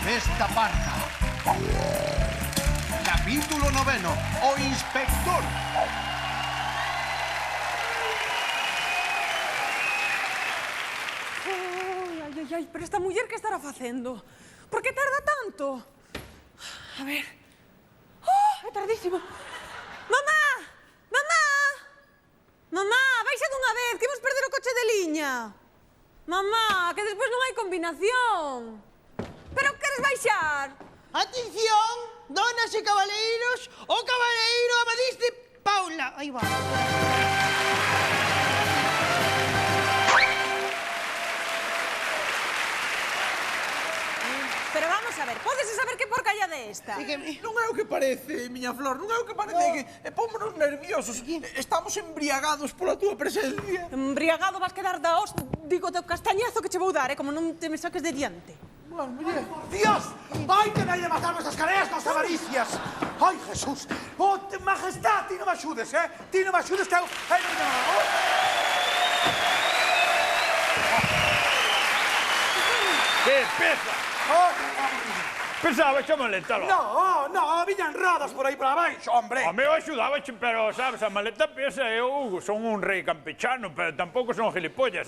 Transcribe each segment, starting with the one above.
Festa Parca. Capítulo 9. O Inspector. Ai, pero esta muller que estará facendo? Por que tarda tanto? A ver... É tardísimo. Mamá! Mamá! Mamá, baixa dunha vez, que imos perder o coche de liña. Mamá, que despois non hai combinación. Pero queres baixar? Atención, donas e cabaleiros, o cabaleiro Amadís de Paula. Aí va. Pero vamos a ver, podes saber que porcalla de esta? Non é o que parece, miña flor, non é o que parece, que pómonos nerviosos. Estamos embriagados pola túa presencia. Embriagado vas quedar da os... Digo, do castañazo que che vou dar, como non te me saques de diante. Bueno, muller. ¡Dios! ¡Ay, que nadie de matar nuestras careas con avaricias! ¡Ay, Jesús! ¡Oh, majestad! Ti no me ayudes, ¿eh? Ti no me ayudes, que hago... ¡Ay, no! Que pesa? Pensaba que maleta, No, viñan rodas por aí para baixo, hombre! A meu axudaba, pero, sabes, a maleta pesa, eu son un rei campechano, pero tampouco son gilipollas,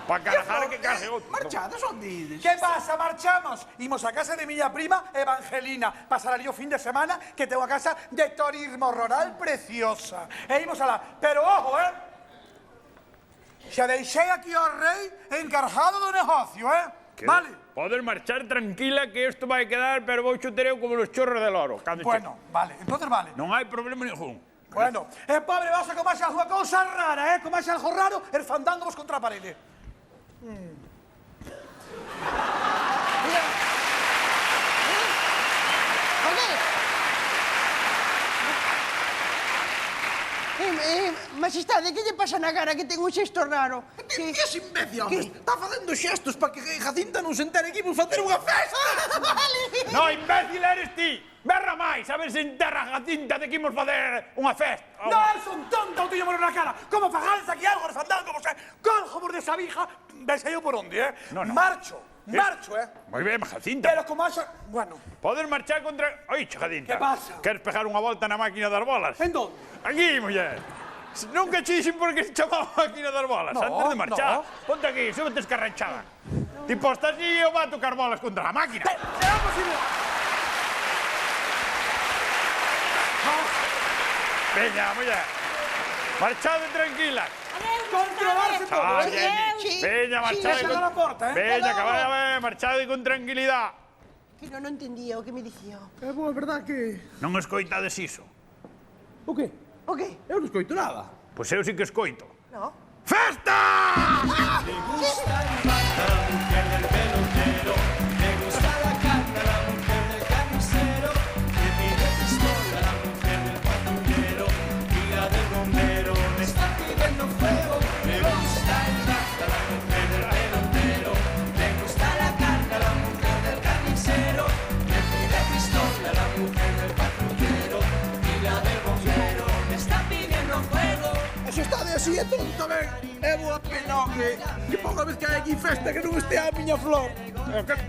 Para carajar que cargue outro. Marchades, onde ides? ¿Qué pasa? Marchamos. Imos a casa de miña prima Evangelina. Pasar ali o fin de semana que tengo a casa de turismo rural preciosa. E imos alá. Pero ojo, xa deixei aquí ao rei encargado do negocio, Vale. Podes marchar tranquila que isto vai quedar, pero vou chutereu como los chorros del oro. Bueno, vale. Entonces vale. Non hai problema ningún. Bueno, pobre, vas a comerse alguna cousa rara, Comerse algo raro, erfandándovos contra a parede. Majestade, que lle pasa na cara que ten un xesto raro? Que es imbécil, hombre. Está facendo xestos para que Jacinta non se entere que imos facer unha festa. No, imbécil eres ti. Berra máis, a ver se enterra Jacinta de que imos facer unha festa. Non son tonto, o tiño moro na cara. Como fajáis aquí algo erfandando, colgo por desa vija, vese eu por onde, No. Marcho, Moi ben, Jacinta. Pero como haxa... Bueno. Podes marchar contra... Oiche, Jacinta. Que pasa? Queres pegar unha volta na máquina das bolas? En donde? Aquí, muller. Nunca che dixen por que se chamaba máquina das bolas, antes de marchar. Ponte aquí, súbete escarranchada. Tipo, estás aí e eu va a tocar bolas contra a máquina. Será posible... Veña, muller. Marchade tranquila. Controlarse todo, Veña, marchade Deixa a porta, Veña, que vai a ver, marchade con tranquilidade. Que non entendía o que me dicía. É boa verdad que... Non escoitades iso. O qué? O que? Eu non escoito nada. Pois eu sí que escoito. No. Festa! Así é tonto, ben. É boa pena que pouca vez que hai aquí festa que non estea a miña flor.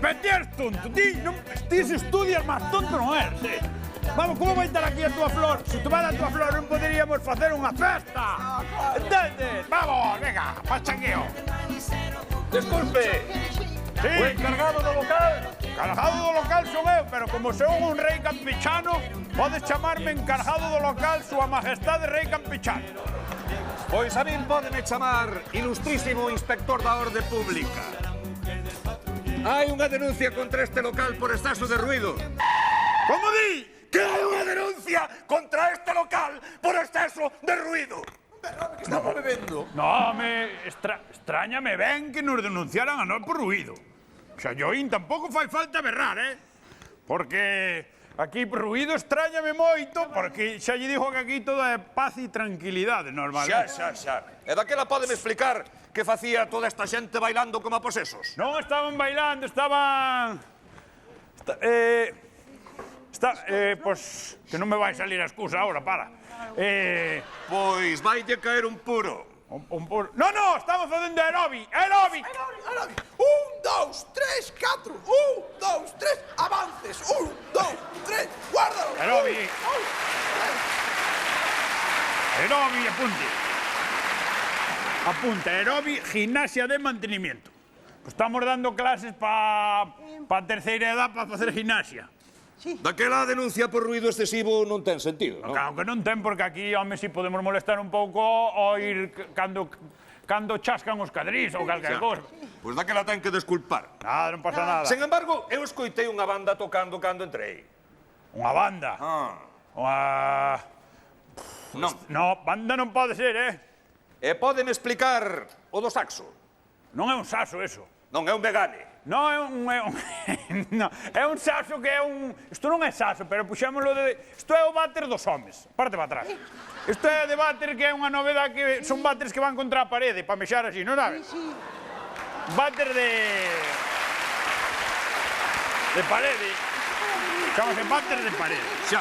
Metías tonto, ti se estudias máis tonto non eres, Vamos, como vai estar aquí a túa flor? Se tomara a túa flor non poderíamos facer unha festa. Entendes? Vamos, venga, pachangueo. Desculpe, Sí. o encargado do local. Encargado do local son eu, pero como son un rei campechano, podes chamarme encargado do local Súa Majestade Rei Campechano. Pois a min pódeme chamar ilustrísimo inspector da orde pública. Hai unha denuncia contra este local por exceso de ruido. Como di? Que hai unha denuncia contra este local por exceso de ruido. Que estamos bebendo. No, extrañame ben que nos denunciaran a nós por ruido. Xa, Joín, tampouco fai falta berrar, Porque aquí por ruido extrañame moito, porque xa lle dixo que aquí todo é paz e tranquilidade, normalmente. Xa. E daquela pódeme explicar que facía toda esta xente bailando como a posesos? Non estaban bailando, estaban... Pois, que non me vai salir a excusa ahora, para. Pois vaille caer un puro. Un puro... No, estamos facendo aeróbic, aeróbic. 1, 2, 3, 4. 1, 2, 3, avances. 1, 2, 3, guárdalo. Aerobi. Aerobi, apunte. Apunte, aerobi, gimnasia de mantenimiento. Pues estamos dando clases para terceira edad para facer gimnasia. Daquela denuncia por ruido excesivo non ten sentido, non? Claro que non ten, porque aquí, home, si podemos molestar un pouco o ir cando chascan os cadrís ou calquer cosa. Pois daquela ten que desculpar. Nada, non pasa nada. Sen embargo, eu escoitei unha banda tocando cando entrei. Unha banda. Unha... Non. No, banda non pode ser, E pódeme explicar o do saxo? Non é un saxo, eso. Non, é un vegane. No, no, é un saxo que é un... Isto non é saxo, pero puxémoslo de... Isto é o váter dos homes, parte para atrás. Isto é de váter que é unha novedade que son váteres que van contra a parede, para mexar así, non sabes? Váter de parede. Chamase váter de parede. Xa.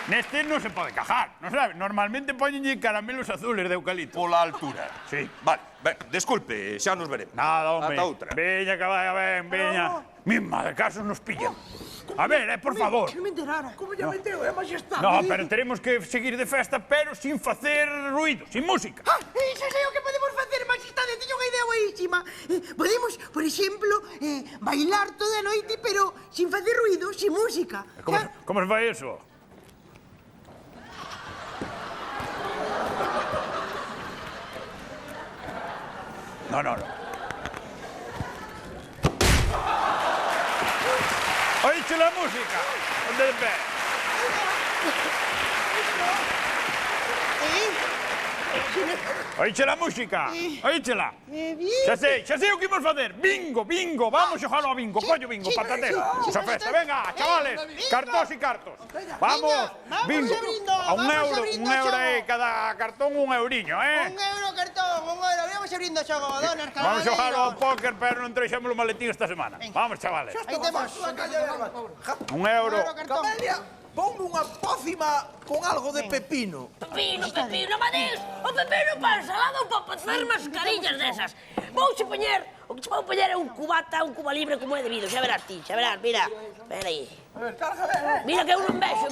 Neste non se pode cajar, non sabes? Normalmente poñenlle caramelos azules de eucalipto. Pola altura. Sí. Vale, ben, desculpe, xa nos veremos. Nada, hombre. Ata outra. Veña, que vaya ben, veña. Misma, de casos nos pillan. A ver, por favor. Que me enterara. Como ya me entero, majestade. No, pero tenemos que seguir de festa, pero sin facer ruido, sin música. Iso sei o que podemos facer, majestade, teño unha idea buenísima. Podemos, por exemplo, bailar toda a noite, pero sin facer ruido, sin música. Como se fai eso? No. Oíche la música. Onde de pé. Oíche la música. Oíchela. Xa sei o que imos facer. Bingo. Vamos xogalo a bingo. Collo bingo, patatero. Esa festa. Venga, chavales. Cartos e cartos. Vamos. Bingo. A un euro aí. Cada cartón un euriño, Un euro cartón, un euro. Vamos abrindo xogo, donas, Carabaleiro. Vamos xogar ao póker, pero non treixemos o maletín esta semana. Vamos, chavales. Aí temos. Un euro. Cartón. Camelia, ponme unha pócima con algo de pepino. Pepino, Amadís! O pepino para ensalada ou para facer mascarillas desas. Vouche poñer, o que che vou poñer é un cubata, un cuba libre como é debido. Xa verás ti, mira. Ven aí. A ver, carga, a ver. Mira que eu non vexo,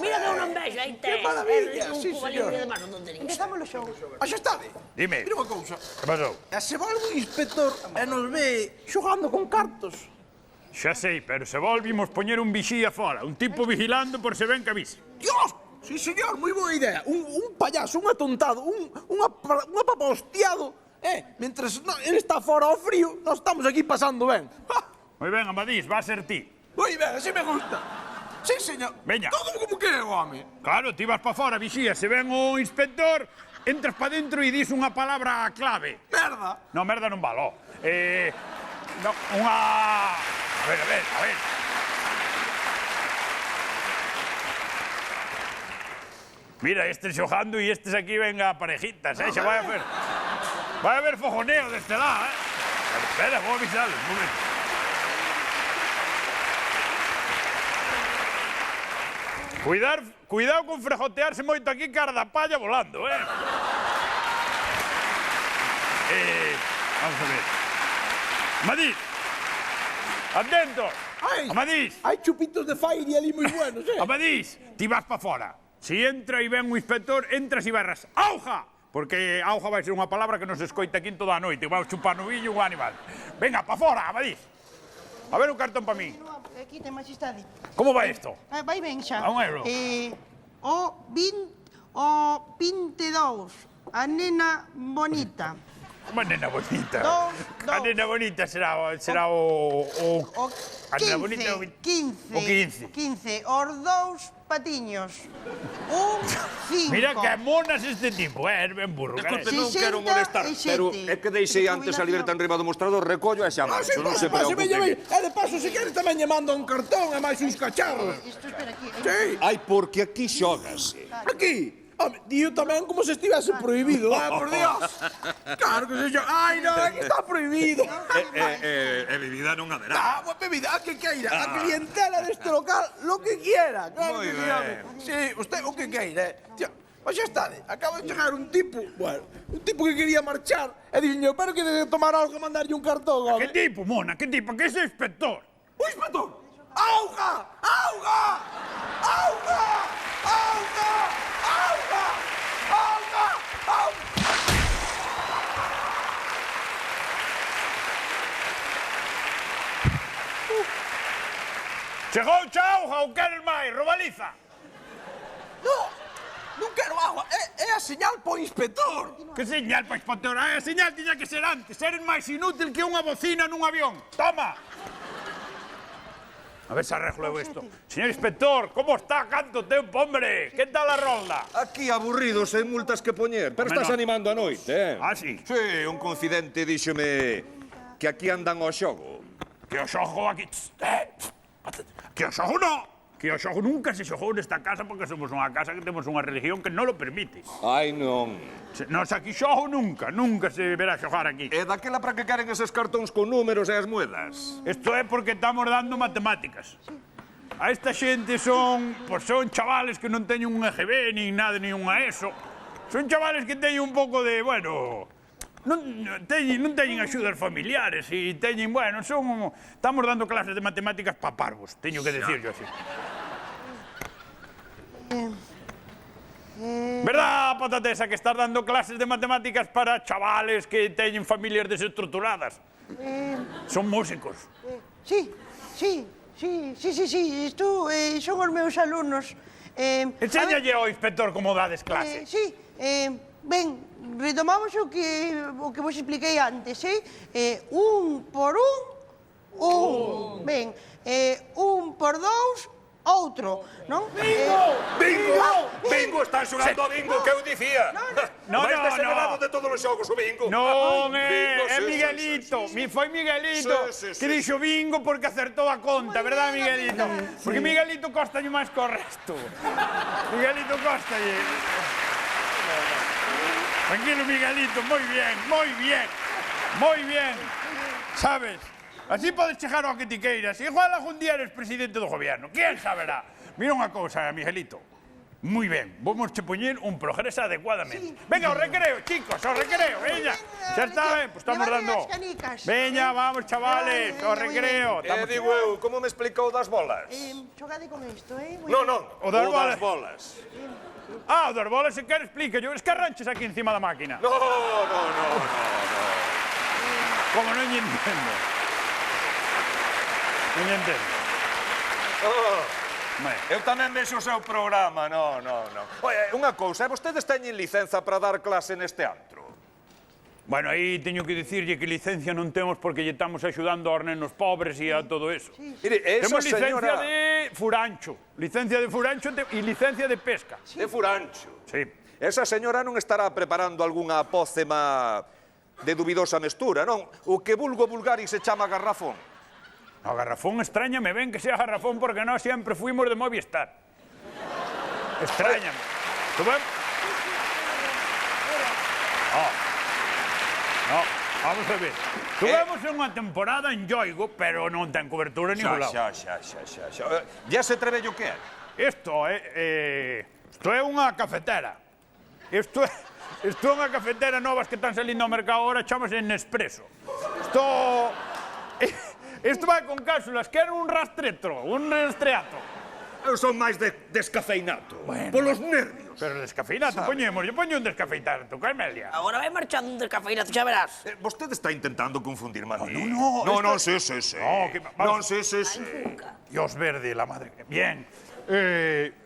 aí tes. Que maravilla, Un sí, cuba señor. libre de máis non tonterías. Empezamos o xogo. Majestade, Dime. mira unha cousa. Que pasou? E se volve un inspector e nos ve xogando con cartos? Xa sei, pero se volvimos poñer un vixía fora, un tipo vigilando por se ven que avise. Dios! Sí, señor, moi boa idea. Un payaso, un atontado, un apapostiado. Mientras ele está fora ao frío, nós estamos aquí pasando ben. Moi ben, Amadís, va a ser ti. Moi ben, así me gusta. Sí, señor. Veña. Todo como que é, home. Claro, ti vas pa fora, vixía, se ven o inspector, entras pa dentro e dis unha palabra clave. Merda. No, merda non valo. No, unha... A ver. Mira, estes xogando e estes aquí venga parejitas, xa vai a haber fojoneo deste lado, Espera, vou avisarles, un momento. Cuidado con frejotearse moito aquí, cara da palla volando, Vamos a ver. Amadís, atento. Amadís. Hai chupitos de Fairy ali moi buenos, Amadís, ti vas pa fora. Si entra e ven un inspector, entras e berras auja, porque auja vai ser unha palabra que non se escoita aquí toda a noite. Vai chupar no billo un animal. Venga, pa fora, Amadís. A ver un cartón pa mí. Aquí ten, majestade. Como vai isto? Vai ben xa. A un euro. O 22. A nena bonita. Unha nena bonita. Dos. A nena bonita será o... A nena bonita... 15. O 15. 15. Os dous patiños. Un 5. Mira que monas este tipo, é ben burro. Desculpe, carai. non quero molestar, pero é que deixei antes a libreta enriba do mostrador, recollo e xa marcho, non se preocupe. E de paso, se queres, tamén lle manda un cartón e máis uns cacharros. Isto, espera, aquí. Sí, Ai, porque aquí xógase. aquí. Home, dío tamén como se estivese prohibido, por Dios. Claro que se yo. Ai, non, aquí está prohibido. Bebida non haberá. Boa bebida, a que queira. A clientela deste local, lo que quiera. Claro Moi que sí, ben. home. Sí, usted o que queira. Tía, Mas xa está, acaba de chegar un tipo, bueno, un tipo que quería marchar, e dixenlle, pero que de tomar algo e mandarlle un cartón, home. Que tipo, mona, que tipo? Que ese inspector? O inspector! Auga! Auga! Auga! Auga! Auga! Auga! Auga! Chegou xa auga ou queres máis, robaliza? Non quero agua, é a señal po inspector. Que señal para inspector? A señal tiña que ser antes. Eres máis inútil que unha bocina nun avión. Toma! A ver se arreglo eu isto. Señor inspector, como está? Canto tempo, hombre? Que tal a rolda? Aquí aburridos, sen multas que poñer. Pero estás Bueno. animando a noite, eh? Ah, sí? Sí, un confidente díxome que aquí andan ao xogo. Que o xogo aquí... Que o xogo no! Que o xogo nunca se xogou nesta casa porque somos unha casa que temos unha religión que non lo permite. Ai, non. Nos aquí xogo nunca, nunca se verá xogar aquí. E daquela para que queren eses cartóns con números e as moedas? Isto é porque estamos dando matemáticas. A esta xente son chavales que non teñen un EGB, nin nada, nin unha ESO. Son chavales que teñen un pouco de, bueno... Non teñen axudas familiares e teñen, bueno, estamos dando clases de matemáticas pa parvos, teño que decirlo así. Verdad, patatesa, que estás dando clases de matemáticas para chavales que teñen familias desestructuradas? Son músicos. Sí, isto son os meus alumnos. Enséñalle ao inspector como dades clase. Sí, ben, retomamos o que vos expliquei antes, un por un. Ben, un por dous, outro, non? Bingo! Están xogando a bingo, que eu dicía. No, Máis no, desenerado no. de todos os xogos, o bingo. Non, Bingo, é sí, Miguelito. Foi Miguelito Sí, que dixo bingo porque acertou a conta, verdad, Miguelito? Porque Miguelito costalle máis co resto. Miguelito costalle. Tranquilo, Miguelito, moi bien, moi bien. Moi bien. Sabes? Así podes chegar ao que ti queiras. Igual algún día eres presidente do gobierno. Quién saberá? Mira unha cousa, Miguelito. Moi ben, vamos che poñer un progreso adecuadamente. Venga, ao recreo, chicos, ao recreo, veña. Xa está ben, pues estamos dando. Veña, vamos, chavales, ao recreo. Digo eu, como me explicou das bolas? Xogade con isto, Non, O das bolas. bolas. Ah, o das bolas, se quer, explica. Es que arranches aquí encima da máquina. No. Como non lle entendo. Non lle entendo. Eu tamén vexo o seu programa, no. Oye, unha cousa, vostedes teñen licenza para dar clase neste antro? Bueno, aí teño que dicirlle que licencia non temos porque lle estamos axudando aos nenos pobres e a todo eso. Mire, esa Temos licencia señora... de furancho e licencia de pesca. De furancho. Sí. Esa señora non estará preparando algunha pócema de dubidosa mestura, non? O que vulgo vulgari se chama garrafón. No, garrafón extrañame ben que sea garrafón porque nós sempre fuimos de Movistar. Extrañame. Tú ven? No, vamos a ver. Tuvemos unha temporada en Yoigo, pero non ten cobertura en ningún lado. Xa. Ya se trebello que é? Isto é unha cafetera. Isto é unha cafetera novas que están salindo ao mercado agora, chamase Nespresso. Isto vai con cápsulas, quero un rastretro, un rastreato. Eu son máis de descafeinato, polos nervios. Pero descafeinato, poño un descafeinato, Camelia. Agora vai marchando un descafeinato, xa verás. Vostede está intentando confundirme a mí. No, sí. No, que vamos. Sí. Dios verde, la madre. Bien.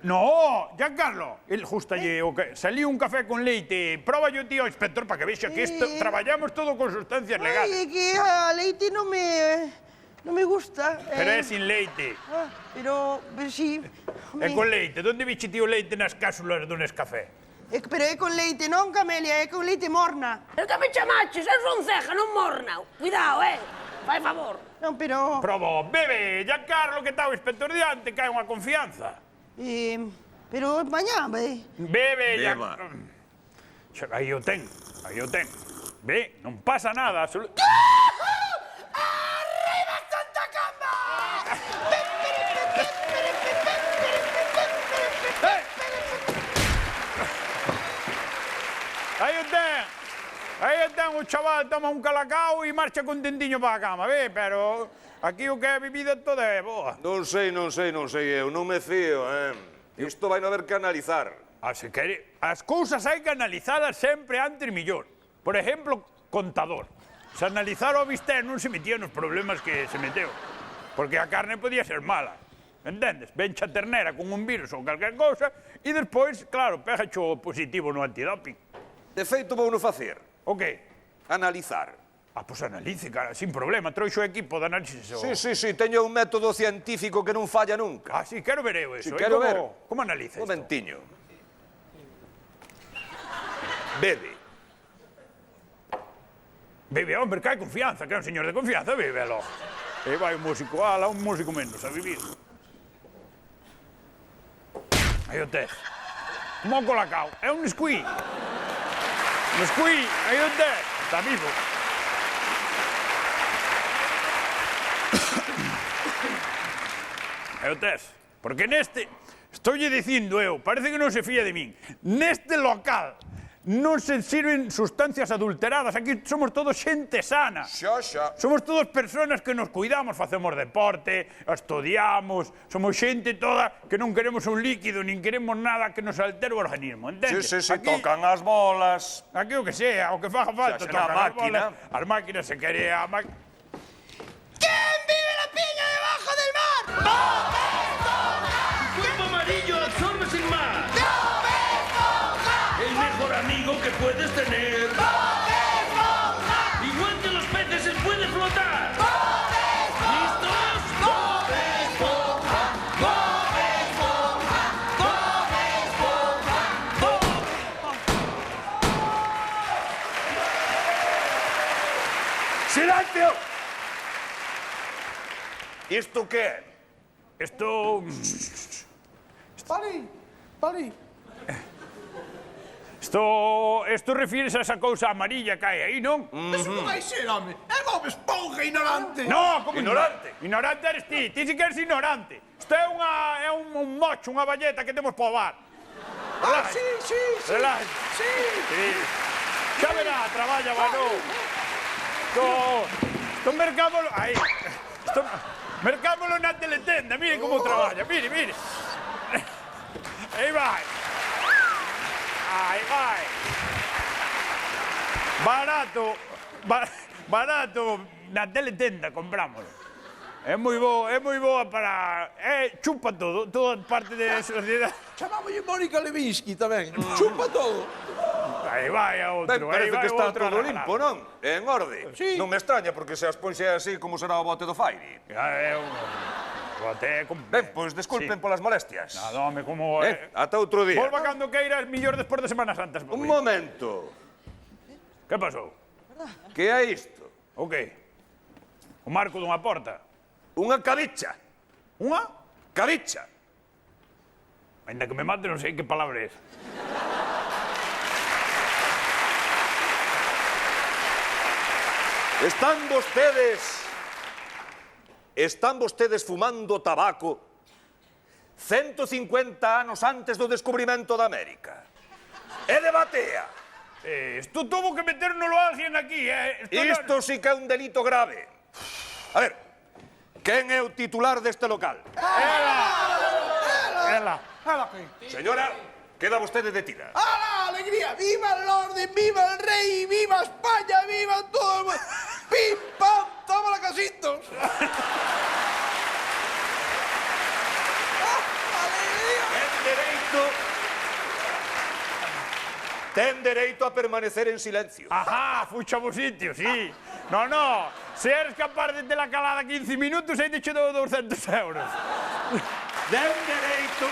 No, Giancarlo, justo allí, salí un café con leite. Proba yo, tío, inspector, para que vexa que traballamos todo con sustancias legales. Ai, é que a leite non me gusta. Pero é sin leite. Pero sí. É con leite. Donde viche tío leite nas cápsulas do Nescafé? Pero é con leite, non, Camelia, é con leite morna. Eu que me chamaches, eu son ceja, non morna. Cuidado, fai favor. Non, pero... Probo, bebe, Giancarlo, que tal o inspector diante, cae unha confianza. Pero mañá, Bebe, Beba. Aí o ten. Ve, non pasa nada, ¡Arriba Santa Camba! ten o chaval, toma un calacao e marcha contentiño para a cama, ve? Pero aquí o que é vivida toda é boa. Non sei, eu non me fío, Isto vai non haber que analizar. Se quere, as cousas hai que analizadas sempre antes millón. Por exemplo, contador. Se analizara o bistec non se metía nos problemas que se meteu. Porque a carne podía ser mala. Entendes? Vencha a ternera con un virus ou calquer cousa e despois, claro, pegacho positivo no antidoping. De feito, vou non facer. O que? Analizar. Pois analice, cara, sin problema. Trouxo o equipo de análisis. Sí, teño un método científico que non falla nunca. Sí, quero ver eu eso. Sí, quero ver. Como analiza isto? Un momentiño. Bebe. Bebe, hombre, que hai confianza, que é un señor de confianza, bebe, logo. E vai un músico, un músico menos a vivir. Aí o tes. Como o colacao, é un squee. Un squee, aí o tes. Está vivo. Aí o tes. Porque neste, estoulle dicindo eu, parece que non se fía de min, neste local non se sirven sustancias adulteradas, aquí somos todos xente sana. Xa. Somos todos personas que nos cuidamos, facemos deporte, estudiamos, somos xente toda que non queremos un líquido, nin queremos nada que nos altere o organismo, entendes? Sí, tocan as bolas. Aquí o que sea, o que faga falta, tocan as bolas, as máquinas se quere a máquina. ¿Quién vive la piña debajo del mar? Cuerpo amarillo absorbe sin más. El mejor amigo que puedes tener. Igual que los peces, él puede flotar. ¿Listos? Bob Esponja. ¡Silencio! Isto que é? Isto... Pali. Isto refires a esa cousa amarilla que hai aí, non? Eso non vai ser, home. É Bob Esponja, ignorante. No, como Ignorante. Ignorante eres ti si que eres ignorante. Isto é un mocho, unha balleta que temos para o bar. Sí. Relaxa. Sí. Xa verá, traballa, bueno. Isto mercámolo... Aí. Isto... Mercámolo na teletenda, mire como traballa, mire. Aí vai. Barato na teletenda, comprámoslo. É moi boa para... chupa todo, toda parte de sociedade. Chamámolle Mónica Lewinsky tamén. Chupa todo. Aí vai a outro. Ben, parece que está todo limpo. limpo, non? En orde. Sí. Non me extraña, porque se as ponxe así como será o bote do Fairy. É un... Bote... Ben, pois desculpen polas molestias. Nada, home, como... Ata outro día. Volva cando queiras, millor despois de Semana Santa. Un momento. Que pasou? Que é isto? O que? O marco dunha porta. Unha cabicha. Unha? Cabicha. Ainda que me mate, non sei que palabra é. Están vostedes fumando tabaco 150 anos antes do descubrimento da América. E de batea. Isto tuvo que metérnoslo alguén aquí, Isto sí que é un delito grave. A ver, quen é o titular deste local? Ela. Señora, queda vostede detida. ¡Hala, alegría! ¡Viva el orden! ¡Viva el rey! ¡Viva España! ¡Viva todo el mundo! ¡Pim, pam! ¡Toma la casitos! Ten dereito a permanecer en silencio. Ajá, fucha vos sitio, sí. No, se eres capaz de ter la calada 15 minutos, aí te che dou 200 euros. Ten dereito...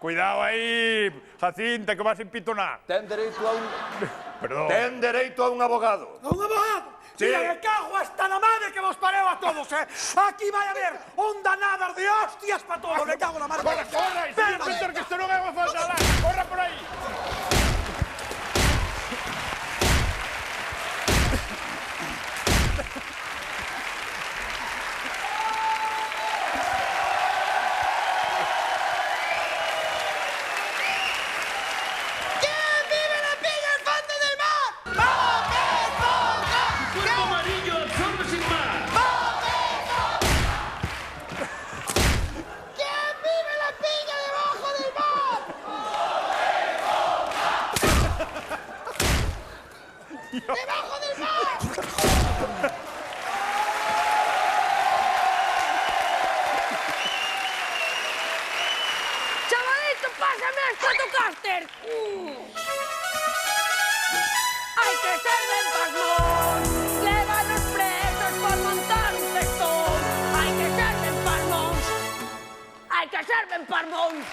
Cuidado aí, Jacinta, que vas a empitonar. Ten dereito a un... Perdón. Ten dereito a un abogado. ¡A un abogado! Sí. ¡Mira, me cago hasta la madre que vos pareo a todos, eh! Aquí vai a haber ondanadas de hostias para todos, me cago en la madre. Corra, señor inspector, que isto non é unha falta nada. Corra por aí. ¡Debajo del mar! Chavalito, pásame a Stratocaster. Hai que ser ben pasmón. Levan os presos por montar un festón. Hai que ser ben pasmóns. Hai que ser ben pasmóns.